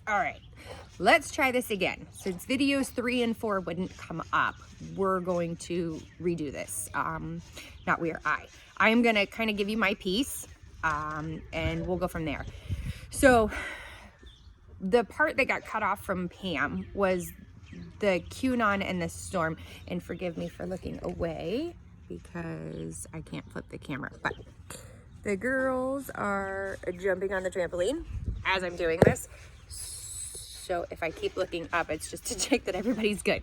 All right, let's try this again. Since videos 3 and 4 wouldn't come up, we're going to redo this. Not we or I. I am gonna kind of give you my piece, and we'll go from there. So the part that got cut off from Pam was the QAnon and the storm. And forgive me for looking away because I can't flip the camera, but the girls are jumping on the trampoline as I'm doing this. So if I keep looking up, it's just to check that everybody's good.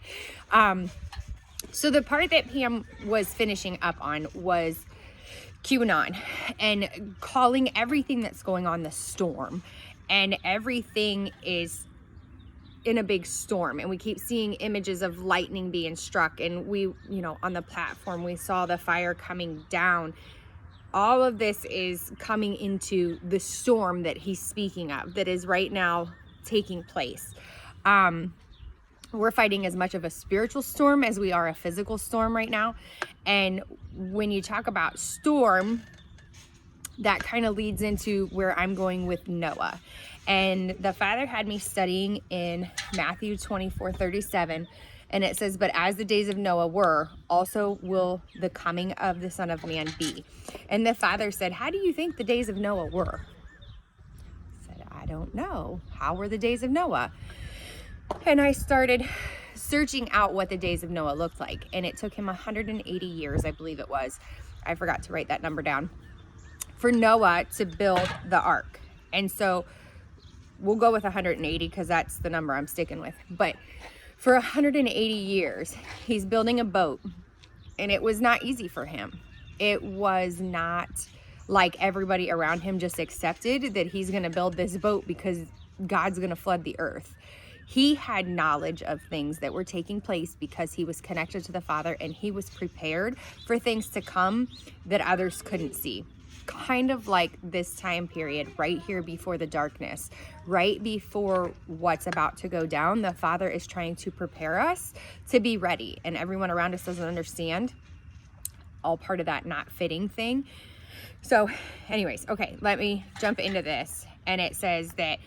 So the part that Pam was finishing up on was QAnon and calling everything that's going on the storm, and everything is in a big storm, and we keep seeing images of lightning being struck, and we, on the platform, we saw the fire coming down. All of this is coming into the storm that he's speaking of, that is right now taking place. We're fighting as much of a spiritual storm as we are a physical storm right now. And when you talk about storm, that kind of leads into where I'm going with Noah. And the Father had me studying in Matthew 24:37, and it says, "But as the days of Noah were, also will the coming of the Son of Man be." And the Father said, "How do you think the days of Noah were?" I said, "I don't know. How were the days of Noah?" And I started searching out what the days of Noah looked like. And it took him 180 years, I believe it was. I forgot to write that number down. For Noah to build the ark. And so we'll go with 180 because that's the number I'm sticking with. But for 180 years, he's building a boat. And it was not easy for him. It was not like everybody around him just accepted that he's going to build this boat because God's going to flood the earth. He had knowledge of things that were taking place because he was connected to the Father, and he was prepared for things to come that others couldn't see. Kind of like this time period right here before the darkness, right before what's about to go down. The Father is trying to prepare us to be ready, and everyone around us doesn't understand. All part of that not fitting thing. So anyways, okay, let me jump into this. And it says that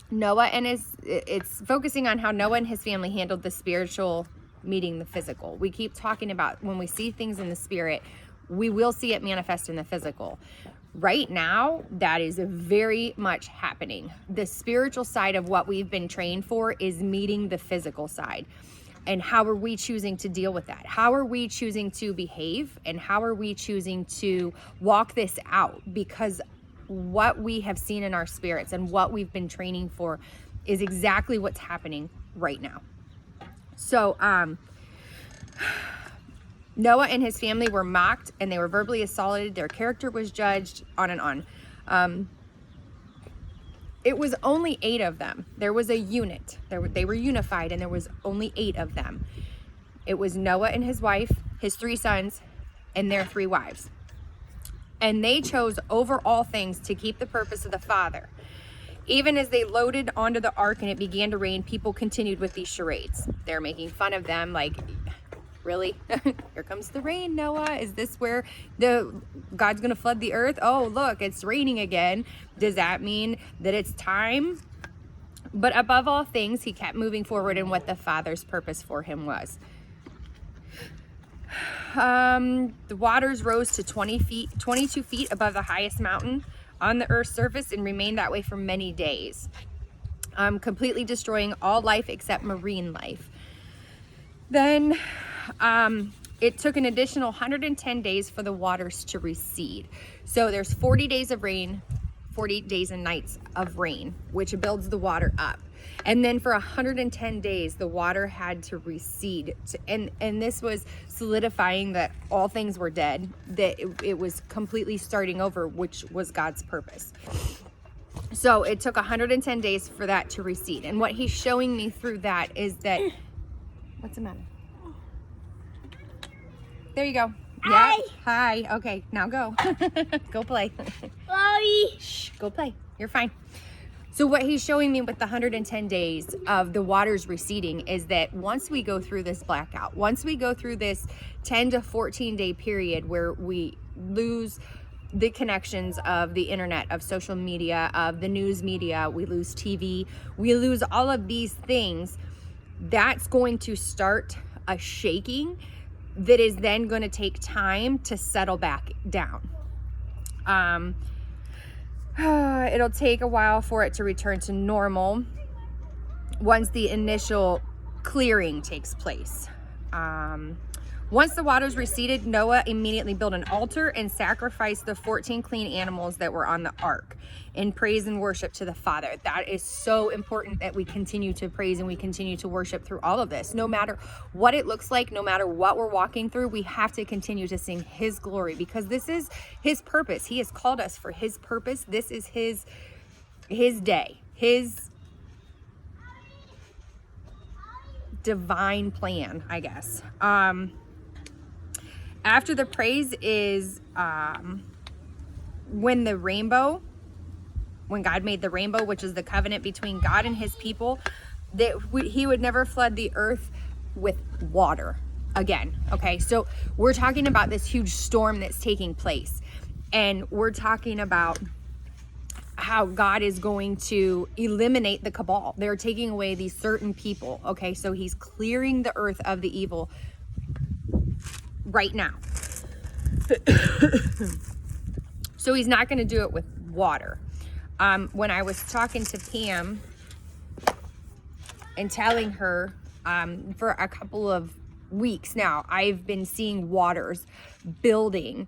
Noah and it's focusing on how Noah and his family handled the spiritual meeting the physical. We keep talking about when we see things in the spirit, we will see it manifest in the physical. Right now, that is very much happening. The spiritual side of what we've been trained for is meeting the physical side. And how are we choosing to deal with that? How are we choosing to behave? And how are we choosing to walk this out? Because what we have seen in our spirits and what we've been training for is exactly what's happening right now. So, Noah and his family were mocked, and they were verbally assaulted. Their character was judged, on and on. It was only 8 of them. There was a unit. They were unified, and there was only 8 of them. It was Noah and his wife, his 3 sons, and their 3 wives. And they chose over all things to keep the purpose of the Father. Even as they loaded onto the ark and it began to rain, people continued with these charades. They're making fun of them, like, really? Here comes the rain, Noah. Is this where God's going to flood the earth? Oh, look, it's raining again. Does that mean that it's time? But above all things, he kept moving forward in what the Father's purpose for him was. The waters rose to 22 feet above the highest mountain on the earth's surface and remained that way for many days, completely destroying all life except marine life. Then it took an additional 110 days for the waters to recede. So there's 40 days of rain, 40 days and nights of rain, which builds the water up. And then for 110 days, the water had to recede. And this was solidifying that all things were dead, that it was completely starting over, which was God's purpose. So it took 110 days for that to recede. And what he's showing me through that is that, what's the matter? There you go. Hi. Yeah. Hi. Okay, now go. Go play. Mommy. Shh, go play. You're fine. So what he's showing me with the 110 days of the waters receding is that once we go through this blackout, once we go through this 10 to 14 day period where we lose the connections of the internet, of social media, of the news media. We lose TV. We lose all of these things. That's going to start a shaking that is then going to take time to settle back down. It'll take a while for it to return to normal once the initial clearing takes place. Once the waters receded, Noah immediately built an altar and sacrificed the 14 clean animals that were on the ark in praise and worship to the Father. That is so important, that we continue to praise and we continue to worship through all of this. No matter what it looks like, no matter what we're walking through, we have to continue to sing His glory, because this is His purpose. He has called us for His purpose. This is His day, His divine plan, I guess. After the praise is when God made the rainbow, which is the covenant between God and His people, that He would never flood the earth with water again. Okay, so we're talking about this huge storm that's taking place, and we're talking about how God is going to eliminate the cabal. They're taking away these certain people. Okay, so He's clearing the earth of the evil right now. So He's not going to do it with water. When I was talking to Pam and telling her, for a couple of weeks now, I've been seeing waters building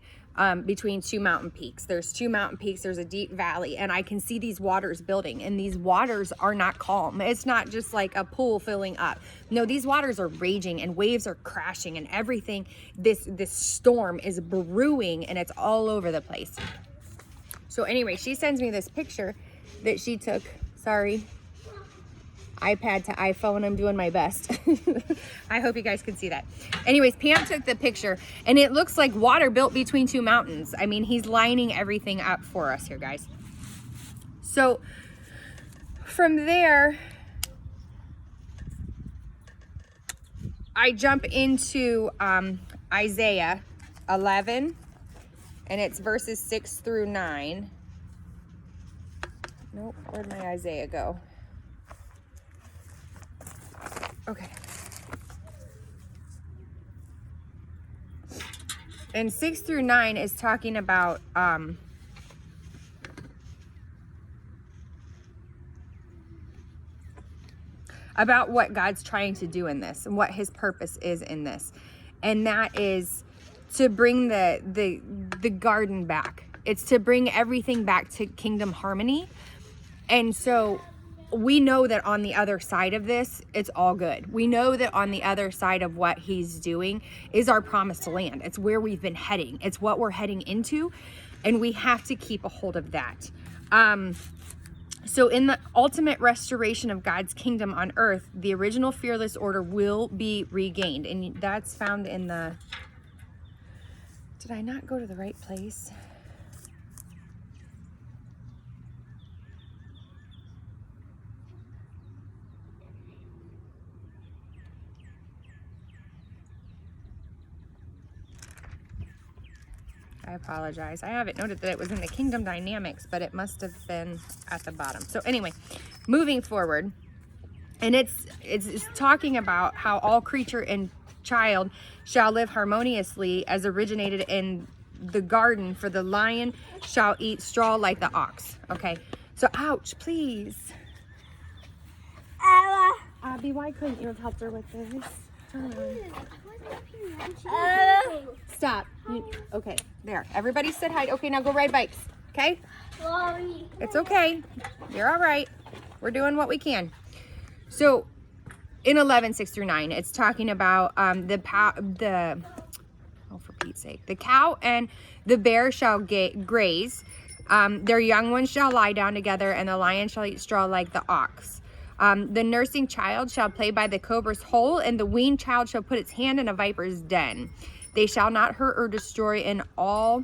between two mountain peaks. There's two mountain peaks, there's a deep valley, and I can see these waters building, and these waters are not calm. It's not just like a pool filling up. No, these waters are raging and waves are crashing and everything. This storm is brewing and it's all over the place. So anyway, she sends me this picture that she took. Sorry, iPad to iPhone, I'm doing my best. I hope you guys can see that. Anyways, Pam took the picture and it looks like water built between two mountains. I mean, He's lining everything up for us here, guys. So from there, I jump into Isaiah 11, and it's verses 6 through 9. Nope, where'd my Isaiah go? Okay. And 6 through 9 is talking about what God's trying to do in this and what His purpose is in this. And that is to bring the garden back. It's to bring everything back to kingdom harmony. And so we know that on the other side of this, it's all good. We know that on the other side of what He's doing is our promised land. It's where we've been heading. It's what we're heading into, and we have to keep a hold of that. So in the ultimate restoration of God's kingdom on earth, the original fearless order will be regained. And that's found in the... Did I not go to the right place? I apologize. I have it noted that it was in the Kingdom Dynamics, but it must have been at the bottom. So anyway, moving forward, and it's talking about how all creature and child shall live harmoniously as originated in the garden, for the lion shall eat straw like the ox. Okay, so ouch, please. Abby, why couldn't you have helped her with this? Turn around. Stop. Okay, there. Everybody sit hide. Okay, now go ride bikes. Okay? It's okay. You're all right. We're doing what we can. So, in 11, 6 through 9, it's talking about for Pete's sake, the cow and the bear shall graze. Their young ones shall lie down together, and the lion shall eat straw like the ox. The nursing child shall play by the cobra's hole, and the weaned child shall put its hand in a viper's den. They shall not hurt or destroy in all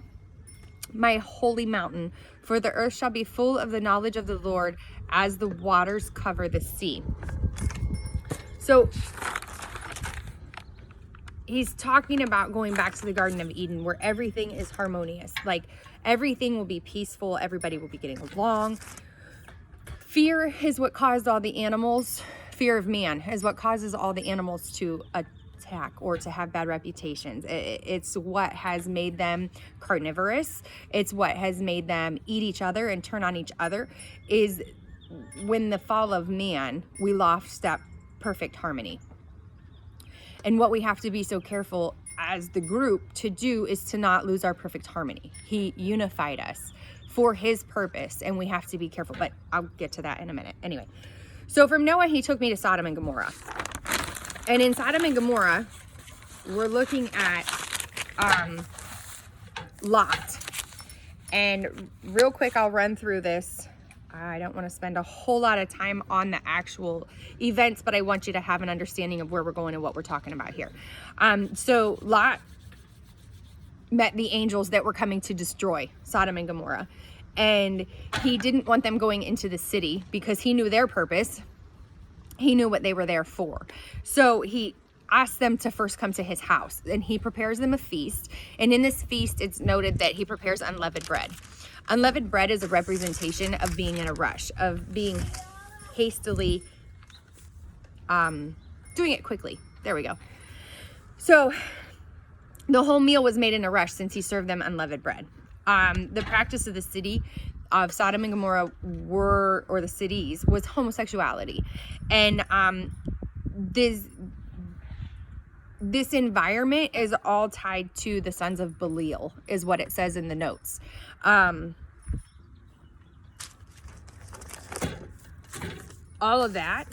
my holy mountain, for the earth shall be full of the knowledge of the Lord as the waters cover the sea. So he's talking about going back to the Garden of Eden where everything is harmonious. Like everything will be peaceful. Everybody will be getting along. Fear is what caused all the animals. Fear of man is what causes all the animals to attack or to have bad reputations. It's what has made them carnivorous. It's what has made them eat each other and turn on each other. Is when the fall of man, we lost that perfect harmony. And what we have to be so careful as the group to do is to not lose our perfect harmony. He unified us for his purpose, and we have to be careful, but I'll get to that in a minute. Anyway, so from Noah, he took me to Sodom and Gomorrah. And in Sodom and Gomorrah, we're looking at Lot. And real quick, I'll run through this. I don't want to spend a whole lot of time on the actual events, but I want you to have an understanding of where we're going and what we're talking about here. So Lot met the angels that were coming to destroy Sodom and Gomorrah. And he didn't want them going into the city because he knew their purpose. He knew what they were there for. So he asked them to first come to his house, and he prepares them a feast. And in this feast, it's noted that he prepares unleavened bread. Unleavened bread is a representation of being in a rush, of being hastily, doing it quickly. There we go. So the whole meal was made in a rush since he served them unleavened bread. The practice of the city of Sodom and Gomorrah or the cities, was homosexuality. And this environment is all tied to the sons of Belial, is what it says in the notes. All of that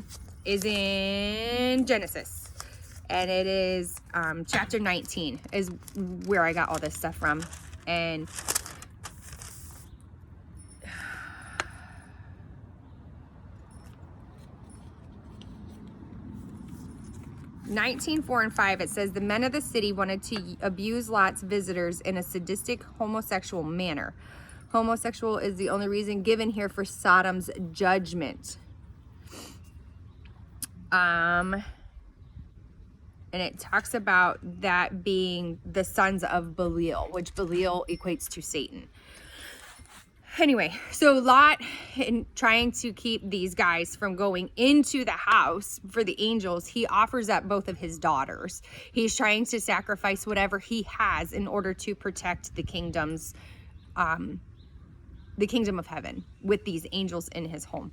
is in Genesis, and it is chapter 19 is where I got all this stuff from. And (19:4 and 5), it says the men of the city wanted to abuse Lot's visitors in a sadistic homosexual manner. Homosexual is the only reason given here for Sodom's judgment. And it talks about that being the sons of Belial, which Belial equates to Satan. Anyway, so Lot, in trying to keep these guys from going into the house for the angels, he offers up both of his daughters. He's trying to sacrifice whatever he has in order to protect the kingdom of heaven with these angels in his home.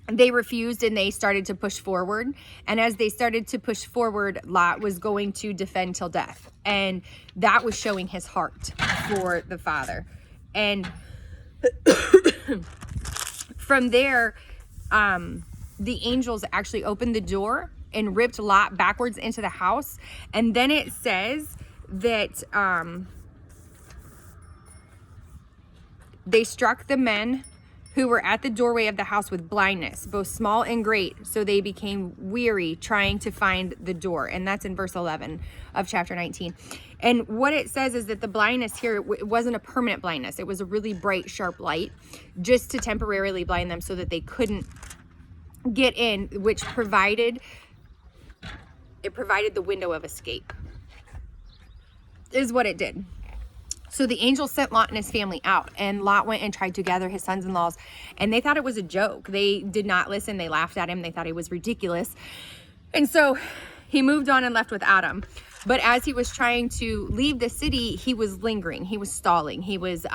They refused, and they started to push forward. And as they started to push forward, Lot was going to defend till death. And that was showing his heart for the Father. And from there, the angels actually opened the door and ripped Lot backwards into the house. And then it says that they struck the men who were at the doorway of the house with blindness, both small and great, so they became weary trying to find the door. And that's in verse 11 of chapter 19. And what it says is that the blindness here, it wasn't a permanent blindness. It was a really bright, sharp light just to temporarily blind them so that they couldn't get in, which provided the window of escape, is what it did. So the angel sent Lot and his family out, and Lot went and tried to gather his sons-in-laws, and they thought it was a joke. They did not listen. They laughed at him. They thought he was ridiculous. And so he moved on and left with Adam. But as he was trying to leave the city, he was lingering. He was stalling. He was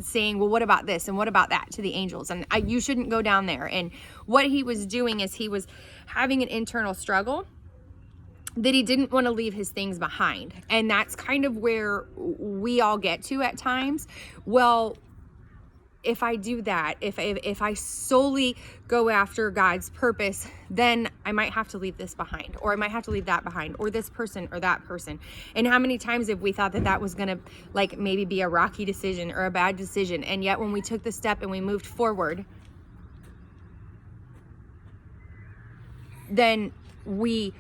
saying, well, what about this? And what about that to the angels? And you shouldn't go down there. And what he was doing is he was having an internal struggle that he didn't want to leave his things behind. And that's kind of where we all get to at times. Well, if I do that, if I solely go after God's purpose, then I might have to leave this behind, or I might have to leave that behind, or this person or that person. And how many times have we thought that that was going to like maybe be a rocky decision or a bad decision? And yet when we took the step and we moved forward, then we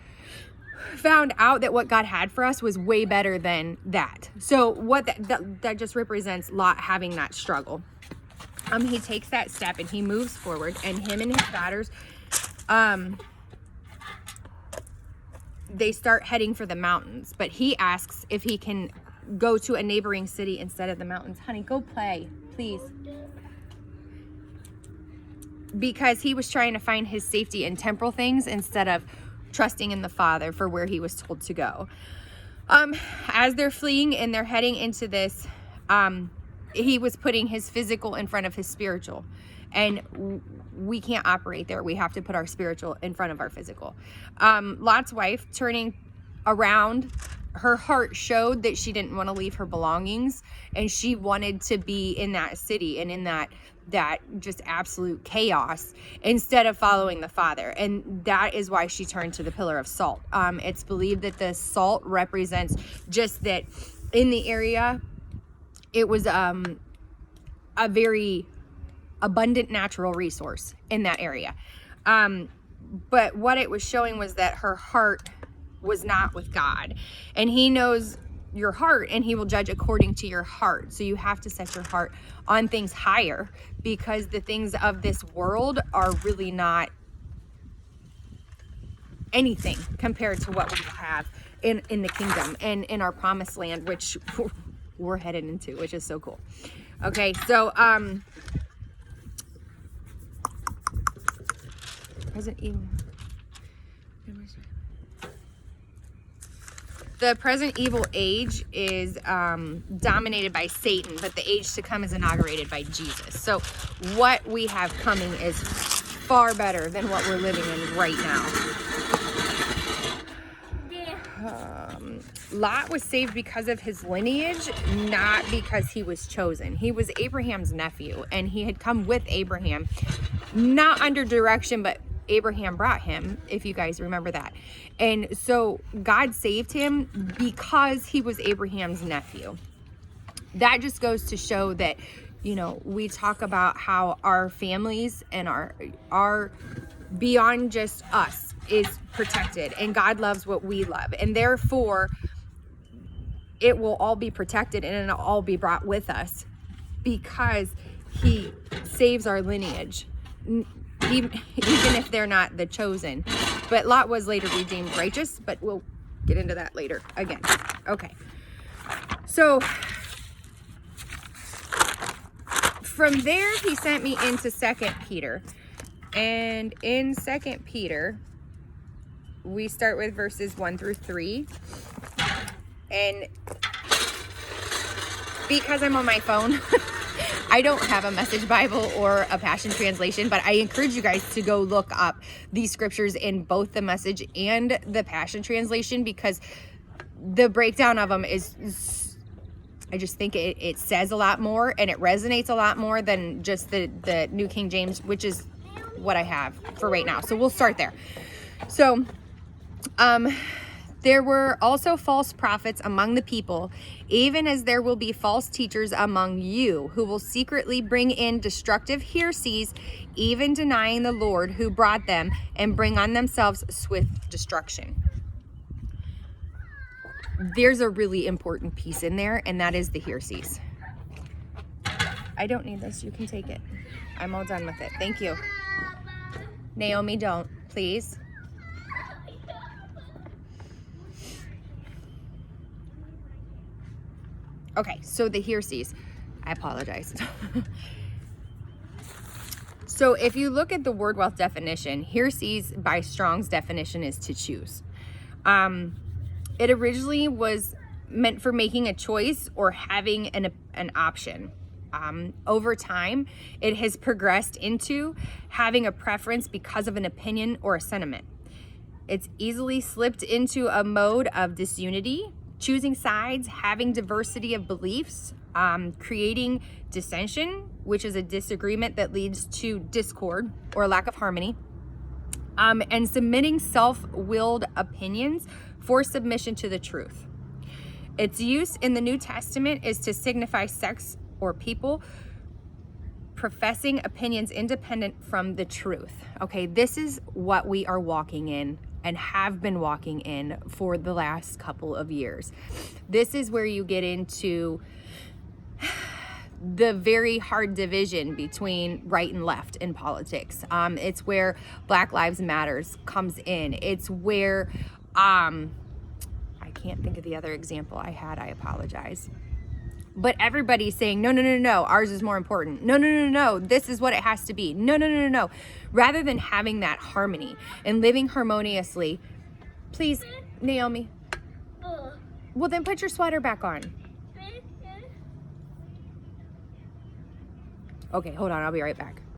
found out that what God had for us was way better than that. So what that just represents Lot having that struggle. He takes that step and he moves forward, and him and his daughters they start heading for the mountains, but he asks if he can go to a neighboring city instead of the mountains. Honey, go play, please. Because he was trying to find his safety in temporal things instead of trusting in the Father for where he was told to go. As they're fleeing and they're heading into this, he was putting his physical in front of his spiritual. And we can't operate there. We have to put our spiritual in front of our physical. Lot's wife turning around, her heart showed that she didn't want to leave her belongings, and she wanted to be in that city and in that just absolute chaos instead of following the Father. And that is why she turned to the pillar of salt. It's believed that the salt represents just that in the area, it was a very abundant natural resource in that area. But what it was showing was that her heart was not with God, and he knows your heart and he will judge according to your heart. So you have to set your heart on things higher, because the things of this world are really not anything compared to what we have in the kingdom and in our promised land, which we're headed into, which is so cool. Okay, so present evil. The present evil age is dominated by Satan, but the age to come is inaugurated by Jesus. So what we have coming is far better than what we're living in right now. Lot was saved because of his lineage, not because he was chosen. He was Abraham's nephew, and he had come with Abraham, not under direction, but Abraham brought him, if you guys remember that. And so God saved him because he was Abraham's nephew. That just goes to show that, you know, we talk about how our families and our beyond just us is protected, and God loves what we love, and therefore it will all be protected and it'll all be brought with us because he saves our lineage, even if they're not the chosen. But Lot was later redeemed righteous, but we'll get into that later again. Okay, so from there he sent me into 2 Peter, and in 2 Peter we start with verses 1 through 3. And because I'm on my phone, I don't have a Message Bible or a Passion Translation, but I encourage you guys to go look up these scriptures in both the Message and the Passion Translation, because the breakdown of them is I just think it says a lot more and it resonates a lot more than just the New King James, which is what I have for right now. So we'll start there. So, there were also false prophets among the people, even as there will be false teachers among you, who will secretly bring in destructive heresies, even denying the Lord who brought them, and bring on themselves swift destruction. There's a really important piece in there, and that is the heresies. I don't need this. You can take it. I'm all done with it. Thank you. Naomi, don't, please. Okay, so the heresies. I apologize. So if you look at the word wealth definition, heresies by Strong's definition is to choose. It originally was meant for making a choice or having an option. Over time, it has progressed into having a preference because of an opinion or a sentiment. It's easily slipped into a mode of disunity, choosing sides, having diversity of beliefs, creating dissension, which is a disagreement that leads to discord or lack of harmony, and submitting self-willed opinions for submission to the truth. Its use in the New Testament is to signify sects or people professing opinions independent from the truth. Okay, this is what we are walking in and have been walking in for the last couple of years. This is where you get into the very hard division between right and left in politics. It's where Black Lives Matters comes in. It's where I can't think of the other example I had. I apologize. But everybody's saying, no, no, no, no, ours is more important. No, no, no, no, this is what it has to be. No, no, no, no, no. Rather than having that harmony and living harmoniously, please, Naomi. Well, then put your sweater back on. Okay, hold on. I'll be right back.